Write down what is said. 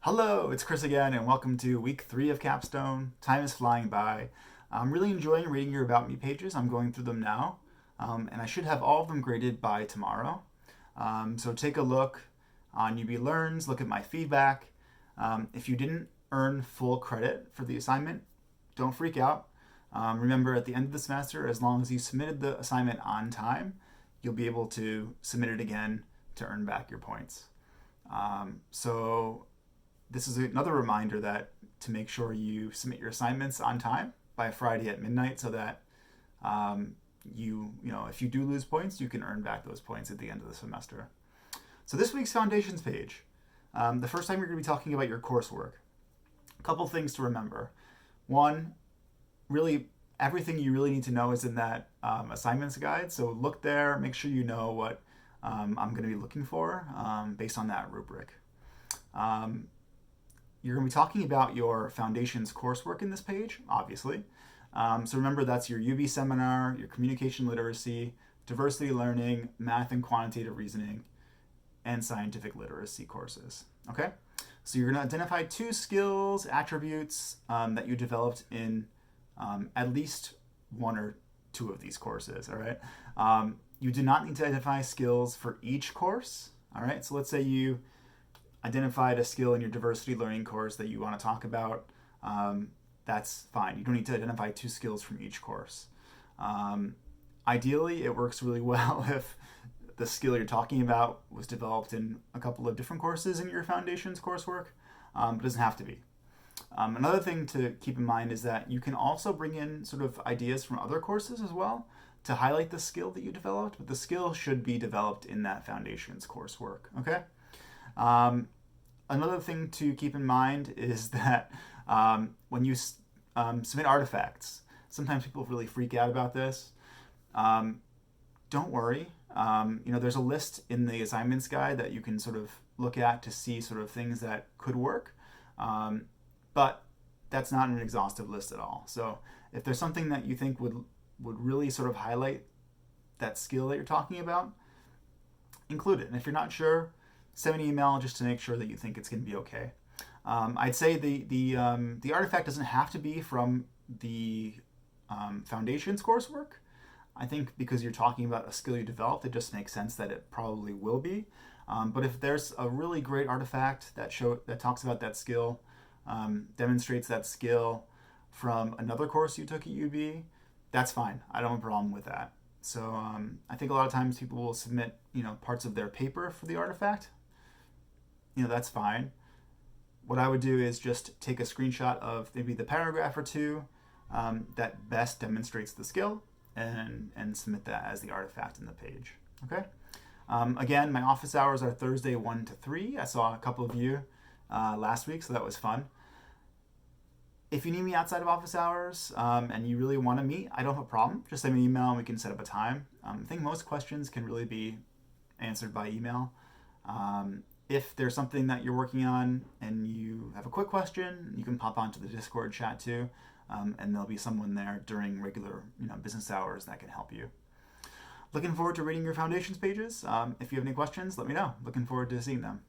Hello, it's Chris again, and welcome to week 3 of Capstone. Time is flying by. I'm really enjoying reading your About Me pages. I'm going through them now, and I should have all of them graded by tomorrow. So take a look on UB Learns, look at my feedback. If you didn't earn full credit for the assignment, don't freak out. Remember, at the end of the semester, as long as you submitted the assignment on time, you'll be able to submit it again to earn back your points. So this is another reminder that to make sure you submit your assignments on time by Friday at midnight, so that if you do lose points, you can earn back those points at the end of the semester. So this week's foundations page, the first time you're going to be talking about your coursework. A couple things to remember. One, really everything you really need to know is in that assignments guide. So look there, make sure you know what I'm going to be looking for based on that rubric. You're going to be talking about your foundations coursework in this page, obviously. So remember, that's your UB seminar, your communication literacy, diversity learning, math and quantitative reasoning, and scientific literacy courses. Okay? So you're going to identify 2 skills, attributes that you developed in at least 1 or 2 of these courses. All right? You do not need to identify skills for each course. All right? So let's say you identified a skill in your diversity learning course that you want to talk about. That's fine. You don't need to identify 2 skills from each course. Ideally, it works really well if the skill you're talking about was developed in a couple of different courses in your foundations coursework, but it doesn't have to be. Another thing to keep in mind is that you can also bring in sort of ideas from other courses as well to highlight the skill that you developed, but the skill should be developed in that foundations coursework, okay? Another thing to keep in mind is that when you submit artifacts, sometimes people really freak out about this. Don't worry. There's a list in the assignments guide that you can sort of look at to see sort of things that could work, but that's not an exhaustive list at all. So if there's something that you think would really sort of highlight that skill that you're talking about, include it. And if you're not sure, send me an email just to make sure that you think it's going to be okay. I'd say the artifact doesn't have to be from the foundations coursework. I think because you're talking about a skill you developed, it just makes sense that it probably will be. But if there's a really great artifact that talks about that skill, demonstrates that skill from another course you took at UB, that's fine. I don't have a problem with that. So I think a lot of times people will submit parts of their paper for the artifact. That's fine. What I would do is just take a screenshot of maybe the paragraph or 2 that best demonstrates the skill and submit that as the artifact in the page. Okay? Again, my office hours are Thursday 1 to 3. I saw a couple of you last week, so that was fun. If you need me outside of office hours and you really want to meet, I don't have a problem. Just send me an email and we can set up a time. I think most questions can really be answered by email. If there's something that you're working on and you have a quick question, you can pop onto the Discord chat too, and there'll be someone there during regular business hours that can help you. Looking forward to reading your foundations pages. If you have any questions, let me know. Looking forward to seeing them.